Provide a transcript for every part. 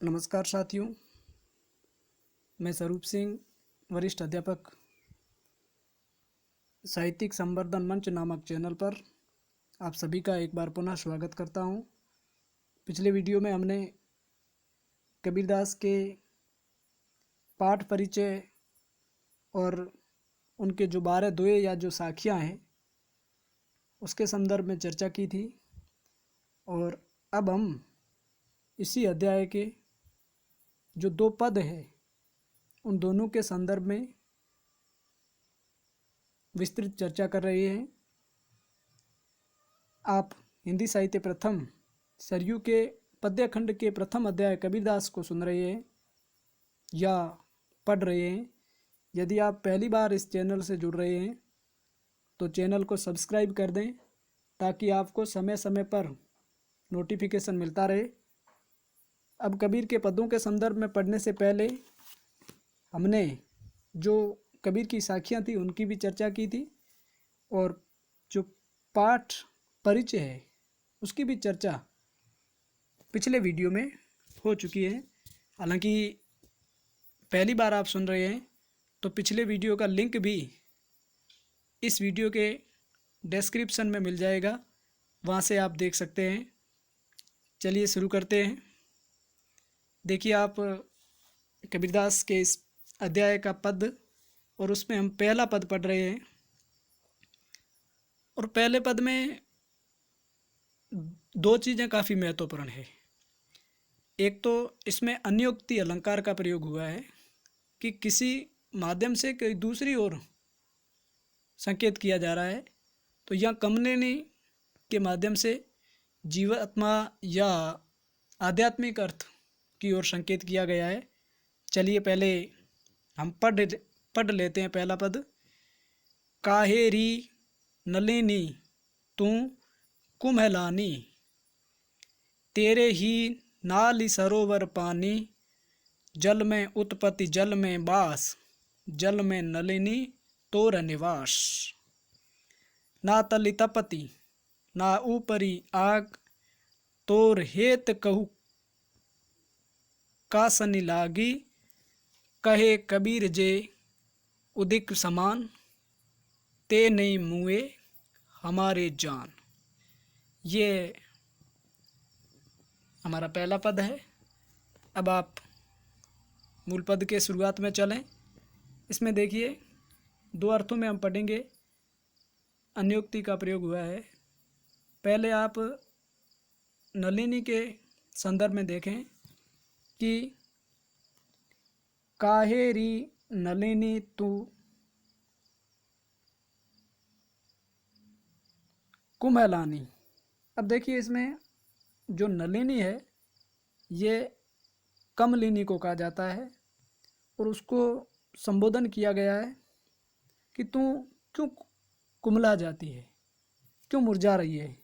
नमस्कार साथियों, मैं स्वरूप सिंह, वरिष्ठ अध्यापक, साहित्यिक संवर्धन मंच नामक चैनल पर आप सभी का एक बार पुनः स्वागत करता हूं। पिछले वीडियो में हमने कबीरदास के पाठ परिचय और उनके जो 12 दोहे या जो साखियाँ हैं उसके संदर्भ में चर्चा की थी और अब हम इसी अध्याय के जो 2 पद हैं उन दोनों के संदर्भ में विस्तृत चर्चा कर रहे हैं। आप हिंदी साहित्य प्रथम सरयू के पद्य खंड के प्रथम अध्याय कबीरदास को सुन रहे हैं या पढ़ रहे हैं। यदि आप पहली बार इस चैनल से जुड़ रहे हैं तो चैनल को सब्सक्राइब कर दें ताकि आपको समय समय पर नोटिफिकेशन मिलता रहे। अब कबीर के पदों के संदर्भ में पढ़ने से पहले हमने जो कबीर की साखियाँ थी उनकी भी चर्चा की थी और जो पाठ परिचय है उसकी भी चर्चा पिछले वीडियो में हो चुकी है। हालांकि पहली बार आप सुन रहे हैं तो पिछले वीडियो का लिंक भी इस वीडियो के डिस्क्रिप्शन में मिल जाएगा, वहाँ से आप देख सकते हैं। चलिए शुरू करते हैं। देखिए, आप कबीरदास के इस अध्याय का पद और उसमें हम पहला पद पढ़ रहे हैं और पहले पद में 2 चीज़ें काफ़ी महत्वपूर्ण है। एक तो इसमें अन्योक्ति अलंकार का प्रयोग हुआ है कि किसी माध्यम से कोई दूसरी ओर संकेत किया जा रहा है, तो यह कमलिनी के माध्यम से जीवात्मा या आध्यात्मिक अर्थ की ओर संकेत किया गया है। चलिए पहले हम पढ़ लेते हैं पहला पद। काहेरी नलिनी तू कुम्हलानी, तेरे ही नाली सरोवर पानी, जल में उत्पत्ति जल में वास, जल में नलिनी तोर निवास। ना तली तपति ना ऊपरी आग, तोर हेत कहू कासनी लागी, कहे कबीर जे उदिक समान, ते नहीं मुए हमारे जान। ये हमारा पहला पद है। अब आप मूल पद के शुरुआत में चलें। इसमें देखिए 2 अर्थों में हम पढ़ेंगे, अन्योक्ति का प्रयोग हुआ है। पहले आप नलिनी के संदर्भ में देखें कि काहेरी नलिनी तू कुम्हलानी। अब देखिए, इसमें जो नलिनी है ये कमलिनी को कहा जाता है और उसको संबोधन किया गया है कि तू क्यों कुम्हला जाती है, क्यों मुरझा रही है।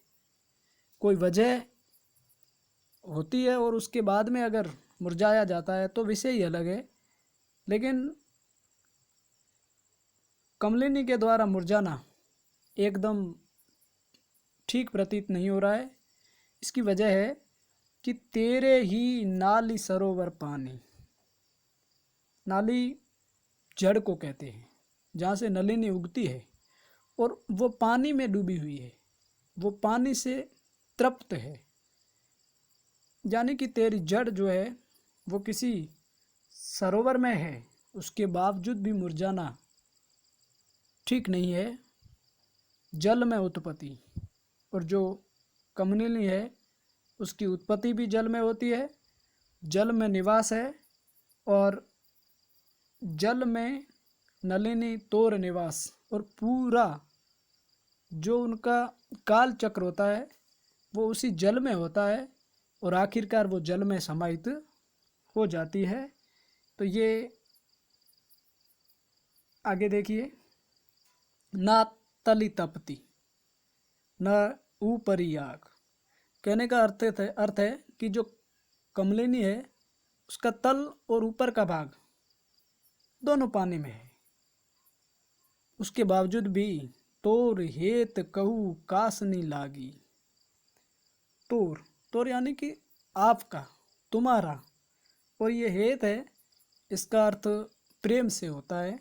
कोई वजह होती है और उसके बाद में अगर मुरझाया जाता है तो विषय ही अलग है, लेकिन कमलिनी के द्वारा मुरझाना एकदम ठीक प्रतीत नहीं हो रहा है। इसकी वजह है कि तेरे ही नाली सरोवर पानी। नाली जड़ को कहते हैं जहाँ से नलिनी उगती है और वो पानी में डूबी हुई है, वो पानी से तृप्त है। यानी कि तेरी जड़ जो है वो किसी सरोवर में है, उसके बावजूद भी मुरझाना ठीक नहीं है। जल में उत्पत्ति, और जो कमलिनी है उसकी उत्पत्ति भी जल में होती है, जल में निवास है और जल में नलिनी तोर निवास। और पूरा जो उनका काल चक्र होता है वो उसी जल में होता है और आखिरकार वो जल में समाहित हो जाती है। तो ये आगे देखिए, ना तली तपती न ऊपरी आग। कहने का अर्थ है कि जो कमलिनी है उसका तल और ऊपर का भाग दोनों पानी में है, उसके बावजूद भी तोर हेत कहू कासनी लागी। तोर यानी कि आपका, तुम्हारा, और ये हेत है, इसका अर्थ प्रेम से होता है।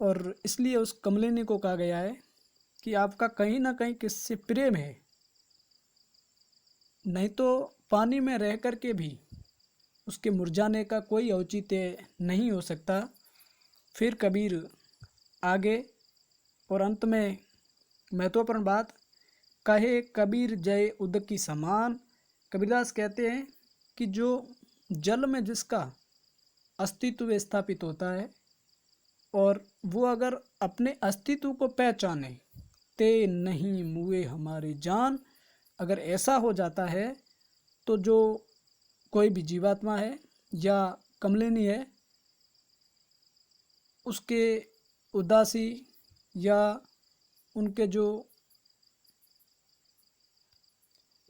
और इसलिए उस कमलिनी को कहा गया है कि आपका कहीं ना कहीं किससे प्रेम है, नहीं तो पानी में रह कर के भी उसके मुरझाने का कोई औचित्य नहीं हो सकता। फिर कबीर आगे और अंत में महत्वपूर्ण बात, कहे कबीर जय उद की समान। कबीरदास कहते हैं कि जो जल में जिसका अस्तित्व स्थापित होता है और वो अगर अपने अस्तित्व को पहचाने, ते नहीं मुए हमारे जान, अगर ऐसा हो जाता है तो जो कोई भी जीवात्मा है या कमलिनी है, उसके उदासी या उनके जो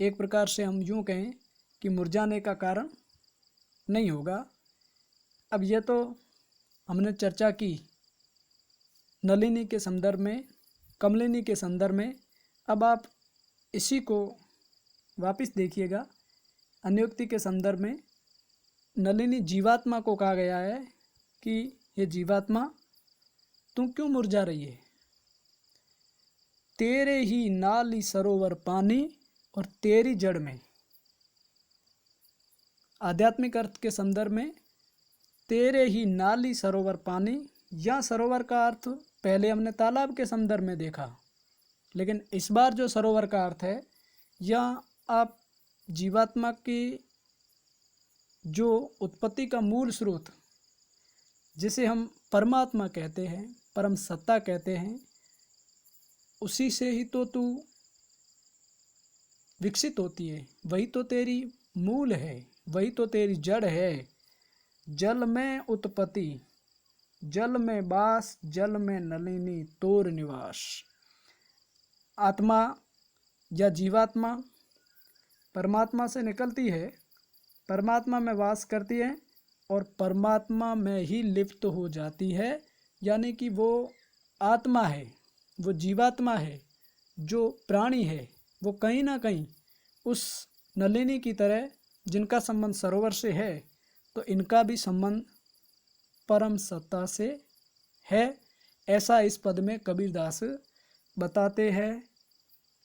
एक प्रकार से हम यूँ कहें कि मुरझाने का कारण नहीं होगा। अब यह तो हमने चर्चा की नलिनी के संदर्भ में, कमलिनी के संदर्भ में। अब आप इसी को वापस देखिएगा अन्योक्ति के संदर्भ में। नलिनी जीवात्मा को कहा गया है कि ये जीवात्मा तुम क्यों मुरझा रही है, तेरे ही नाली सरोवर पानी और तेरी जड़ में। आध्यात्मिक अर्थ के संदर्भ में तेरे ही नाली सरोवर पानी, या सरोवर का अर्थ पहले हमने तालाब के संदर्भ में देखा, लेकिन इस बार जो सरोवर का अर्थ है, या आप जीवात्मा की जो उत्पत्ति का मूल स्रोत, जिसे हम परमात्मा कहते हैं, परम सत्ता कहते हैं, उसी से ही तो तू विकसित होती है, वही तो तेरी मूल है, वही तो तेरी जड़ है। जल में उत्पत्ति, जल में वास, जल में नलिनी तोर निवास। आत्मा या जीवात्मा परमात्मा से निकलती है, परमात्मा में वास करती है और परमात्मा में ही लिप्त हो जाती है। यानी कि वो आत्मा है, वो जीवात्मा है, जो प्राणी है, वो कहीं ना कहीं उस नलिनी की तरह, जिनका संबंध सरोवर से है, तो इनका भी संबंध परम सत्ता से है। ऐसा इस पद में कबीरदास बताते हैं।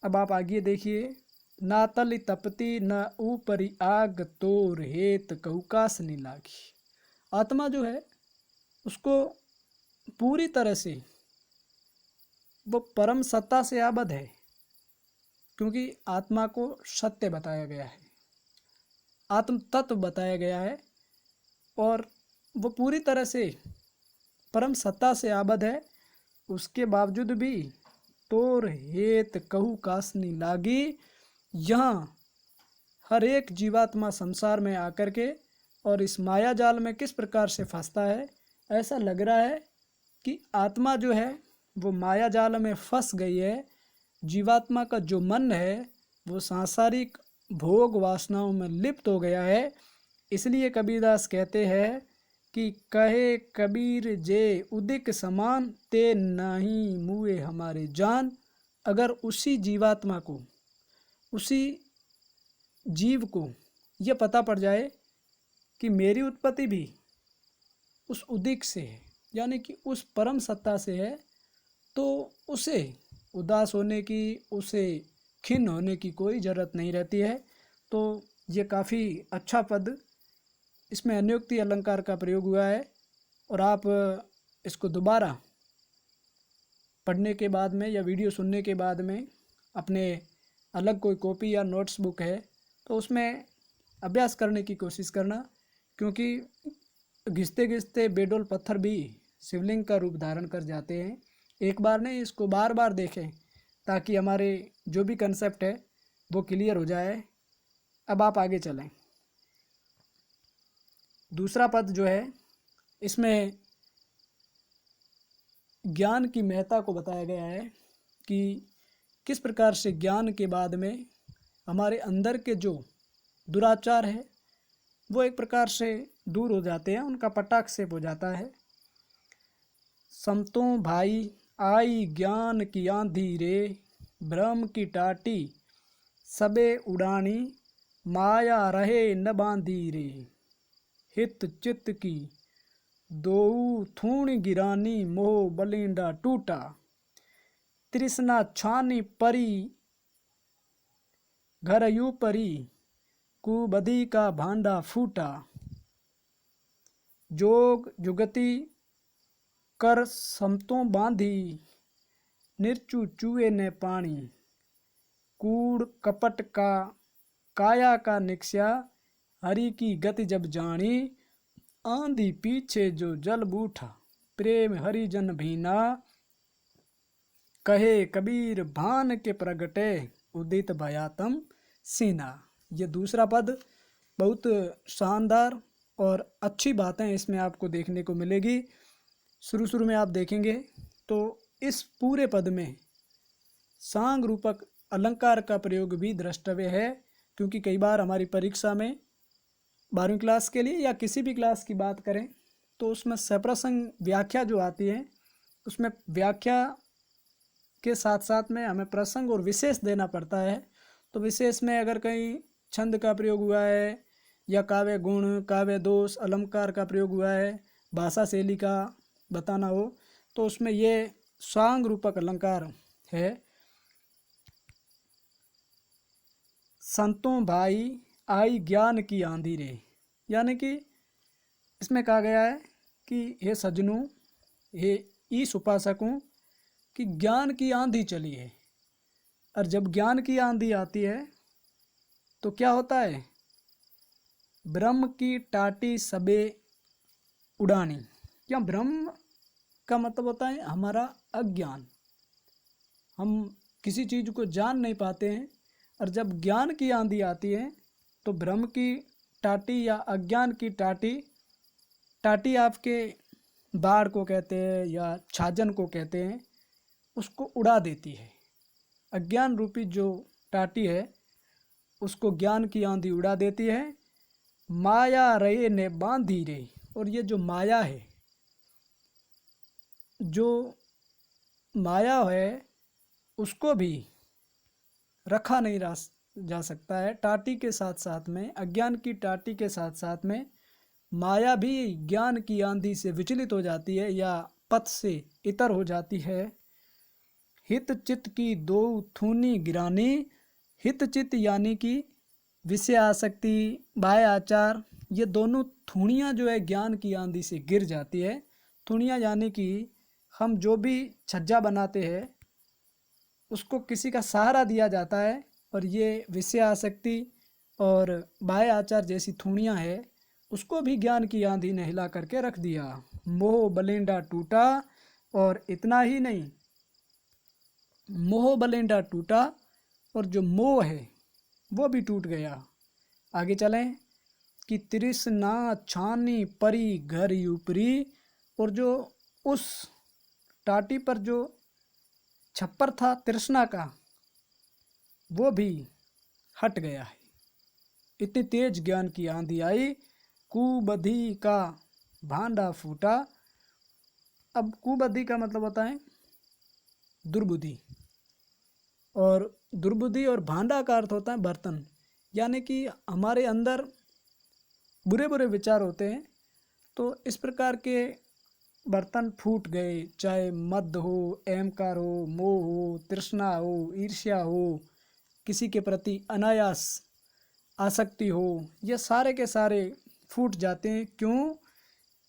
अब आप आगे देखिए, ना तली तपती न ऊपरी आग तोर हेत कहूकास नी लागी। आत्मा जो है उसको पूरी तरह से वो परम सत्ता से आबद्ध है, क्योंकि आत्मा को सत्य बताया गया है, आत्म तत्व बताया गया है, और वो पूरी तरह से परम सत्ता से आबद्ध है। उसके बावजूद भी तोर हेत कहू कासनी लागी, यहाँ हर एक जीवात्मा संसार में आकर के और इस माया जाल में किस प्रकार से फंसता है, ऐसा लग रहा है कि आत्मा जो है वो माया जाल में फंस गई है। जीवात्मा का जो मन है वो सांसारिक भोग वासनाओं में लिप्त हो गया है। इसलिए कबीरदास कहते हैं कि कहे कबीर जे उदिक समान, ते नहीं मुए हमारे जान। अगर उसी जीवात्मा को, उसी जीव को यह पता पड़ जाए कि मेरी उत्पत्ति भी उस उदिक से है, यानी कि उस परम सत्ता से है, तो उसे उदास होने की, उसे खिन्न होने की कोई ज़रूरत नहीं रहती है। तो ये काफ़ी अच्छा पद, इसमें अन्योक्ति अलंकार का प्रयोग हुआ है। और आप इसको दोबारा पढ़ने के बाद में या वीडियो सुनने के बाद में अपने अलग कोई कॉपी या नोट्स बुक है तो उसमें अभ्यास करने की कोशिश करना, क्योंकि घिसते घिसते बेडोल पत्थर भी शिवलिंग का रूप धारण कर जाते हैं। एक बार नहीं, इसको बार बार देखें ताकि हमारे जो भी कंसेप्ट है वो क्लियर हो जाए। अब आप आगे चलें। दूसरा पद जो है, इसमें ज्ञान की महत्ता को बताया गया है कि किस प्रकार से ज्ञान के बाद में हमारे अंदर के जो दुराचार है वो एक प्रकार से दूर हो जाते हैं, उनका पटाक्षेप हो जाता है। समतों भाई आई ज्ञान की आंधी रे, भ्रम की टाटी सबे उड़ानी, माया रहे न बांधी रे। हित चित की दोऊ थूण गिरानी मोह बलिंडा टूटा। तृष्णा छानी परी घर यू परी कुबदी का भांडा फूटा। जोग जुगति कर समतों बांधी निर्चु चूए ने पानी। कूड़ कपट का काया का निक्ष्या हरि की गति जब जानी। आंधी पीछे जो जल बूठा प्रेम हरिजन भीना। कहे कबीर भान के प्रगटे उदित भयातम सीना। ये दूसरा पद बहुत शानदार और अच्छी बातें इसमें आपको देखने को मिलेगी। शुरू में आप देखेंगे तो इस पूरे पद में सांग रूपक अलंकार का प्रयोग भी द्रष्टव्य है, क्योंकि कई बार हमारी परीक्षा में 12वीं क्लास के लिए या किसी भी क्लास की बात करें तो उसमें सप्रसंग व्याख्या जो आती है, उसमें व्याख्या के साथ साथ में हमें प्रसंग और विशेष देना पड़ता है। तो विशेष में अगर कहीं छंद का प्रयोग हुआ है या काव्य गुण, काव्य दोष, अलंकार का प्रयोग हुआ है, भाषा शैली का बताना हो, तो उसमें ये सांग रूपक अलंकार है। संतों भाई आई ज्ञान की आंधी रे, यानी कि इसमें कहा गया है कि हे सज्जनों, हे ईश उपासकों, कि ज्ञान की आंधी चली है। और जब ज्ञान की आंधी आती है तो क्या होता है? ब्रह्म की टाटी सबे उड़ानी। क्या ब्रह्म का मतलब होता है हमारा अज्ञान, हम किसी चीज़ को जान नहीं पाते हैं। और जब ज्ञान की आंधी आती है तो ब्रह्म की टाटी या अज्ञान की टाटी आपके बाढ़ को कहते हैं या छाजन को कहते हैं, उसको उड़ा देती है। अज्ञान रूपी जो टाटी है उसको ज्ञान की आंधी उड़ा देती है। माया रहे ने बांधी रे, और ये जो माया है, जो माया है उसको भी रखा नहीं जा सकता है। टाटी के साथ साथ में, अज्ञान की टाटी के साथ साथ में माया भी ज्ञान की आंधी से विचलित हो जाती है या पथ से इतर हो जाती है। हित चित की दो थूनी गिरानी। हित चित यानी कि विषय आसक्ति, बाह्य आचार, ये दोनों थूणियाँ जो है ज्ञान की आंधी से गिर जाती है। थूणियाँ यानी कि हम जो भी छज्जा बनाते हैं उसको किसी का सहारा दिया जाता है, और ये विषय आसक्ति और बाह्य आचार जैसी थूणियाँ है उसको भी ज्ञान की आंधी ने हिला करके रख दिया। मोह बलिंडा टूटा, और इतना ही नहीं, मोह बलिंडा टूटा, और जो मोह है वो भी टूट गया। आगे चलें कि तृष्णा छानी परी घर ऊपरी, और जो उस टाटी पर जो छप्पर था तृष्णा का वो भी हट गया है। इतनी तेज ज्ञान की आंधी आई, कुबधी का भांडा फूटा। अब कुबधी का मतलब होता है दुर्बुद्धि, और दुर्बुद्धि और भांडा का अर्थ होता है बर्तन, यानी कि हमारे अंदर बुरे बुरे विचार होते हैं। तो इस प्रकार के बर्तन फूट गए, चाहे मद हो, अहंकार हो, मोह हो, तृष्णा हो, ईर्ष्या हो, किसी के प्रति अनायास आसक्ति हो, ये सारे के सारे फूट जाते हैं। क्यों?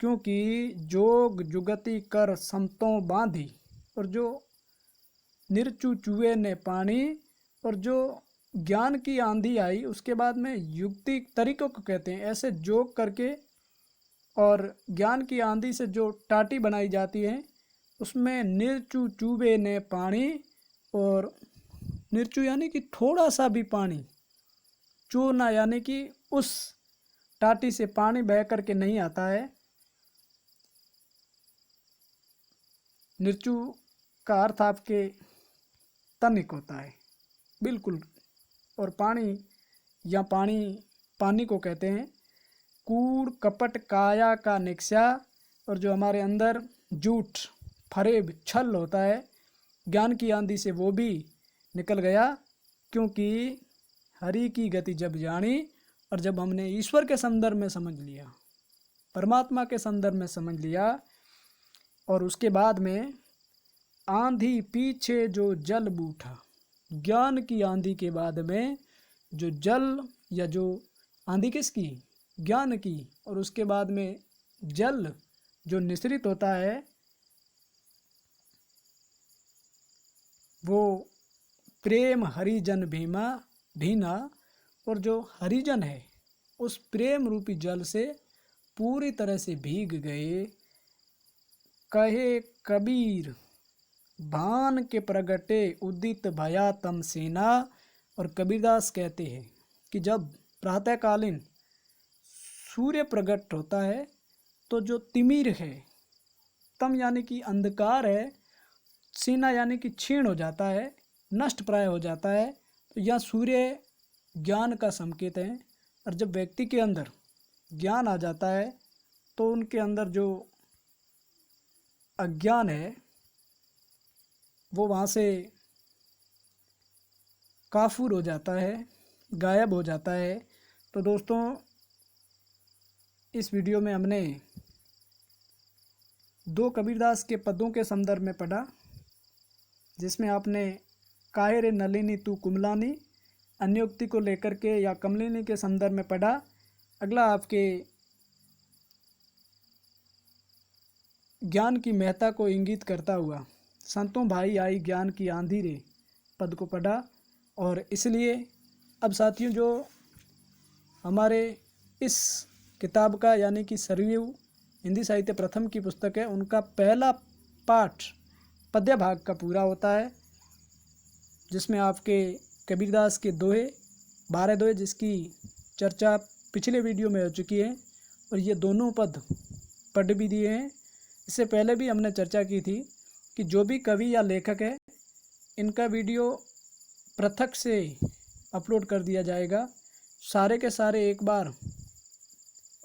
क्योंकि जोग जुगति कर समतों बांधी, और जो निर्चु चूहे ने पानी, और जो ज्ञान की आंधी आई उसके बाद में युक्ति तरीकों को कहते हैं। ऐसे जोग करके और ज्ञान की आंधी से जो टाटी बनाई जाती है उसमें निर्चु चूबे ने पानी, और निर्चु यानी कि थोड़ा सा भी पानी, चूना यानी कि उस टाटी से पानी बह करके नहीं आता है। निर्चु का अर्थ आपके तनिक होता है बिल्कुल, और पानी या पानी को कहते हैं। कूड़ कपट काया का निक्ष्या, और जो हमारे अंदर झूठ, फरेब, छल होता है, ज्ञान की आंधी से वो भी निकल गया। क्योंकि हरि की गति जब जानी, और जब हमने ईश्वर के संदर्भ में समझ लिया परमात्मा के संदर्भ में समझ लिया। और उसके बाद में आंधी पीछे जो जल बूठा, ज्ञान की आंधी के बाद में जो जल या जो आंधी किसकी, ज्ञान की, और उसके बाद में जल जो निश्रित होता है वो प्रेम हरिजन भीना, और जो हरिजन है उस प्रेम रूपी जल से पूरी तरह से भीग गए। कहे कबीर भान के प्रगटे उदित भया तम सेना। और कबीरदास कहते हैं कि जब प्रातःकालीन सूर्य प्रकट होता है तो जो तिमिर है, तम यानी कि अंधकार है, सेना यानी कि क्षीण हो जाता है, नष्ट प्राय हो जाता है। तो यह सूर्य ज्ञान का संकेत है। और जब व्यक्ति के अंदर ज्ञान आ जाता है तो उनके अंदर जो अज्ञान है वो वहाँ से काफूर हो जाता है, गायब हो जाता है। तो दोस्तों, इस वीडियो में हमने 2 कबीरदास के पदों के संदर्भ में पढ़ा, जिसमें आपने काहे रे नलिनी तू कुमलानी अन्योक्ति को लेकर के या कमलिनी के संदर्भ में पढ़ा। अगला आपके ज्ञान की महत्ता को इंगित करता हुआ संतों भाई आई ज्ञान की आंधी रे पद को पढ़ा। और इसलिए अब साथियों, जो हमारे इस किताब का यानी कि सरयू हिंदी साहित्य प्रथम की पुस्तक है, उनका पहला पाठ पद्य भाग का पूरा होता है, जिसमें आपके कबीरदास के दोहे 12 दोहे जिसकी चर्चा पिछले वीडियो में हो चुकी है, और ये दोनों पद पढ़ भी दिए हैं। इससे पहले भी हमने चर्चा की थी कि जो भी कवि या लेखक है, इनका वीडियो पृथक से अपलोड कर दिया जाएगा। सारे के सारे एक बार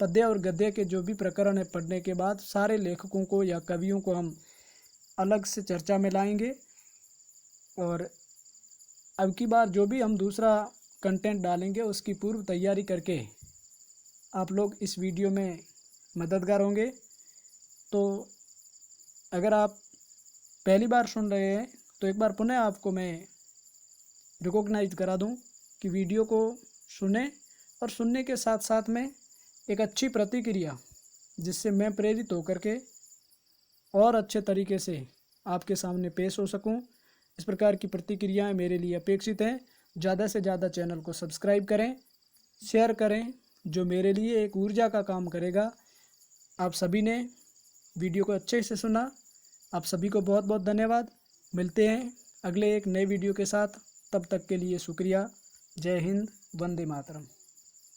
पद्य और गद्य के जो भी प्रकरण है पढ़ने के बाद सारे लेखकों को या कवियों को हम अलग से चर्चा में लाएंगे। और अब की बार जो भी हम दूसरा कंटेंट डालेंगे उसकी पूर्व तैयारी करके आप लोग इस वीडियो में मददगार होंगे। तो अगर आप पहली बार सुन रहे हैं तो एक बार पुनः आपको मैं रिकॉग्नाइज करा दूं कि वीडियो को सुने, और सुनने के साथ साथ में एक अच्छी प्रतिक्रिया, जिससे मैं प्रेरित होकर के और अच्छे तरीके से आपके सामने पेश हो सकूं। इस प्रकार की प्रतिक्रियाएं मेरे लिए अपेक्षित हैं। ज़्यादा से ज़्यादा चैनल को सब्सक्राइब करें, शेयर करें, जो मेरे लिए एक ऊर्जा का काम करेगा। आप सभी ने वीडियो को अच्छे से सुना, आप सभी को बहुत बहुत धन्यवाद। मिलते हैं अगले एक नए वीडियो के साथ, तब तक के लिए शुक्रिया। जय हिंद, वंदे मातरम।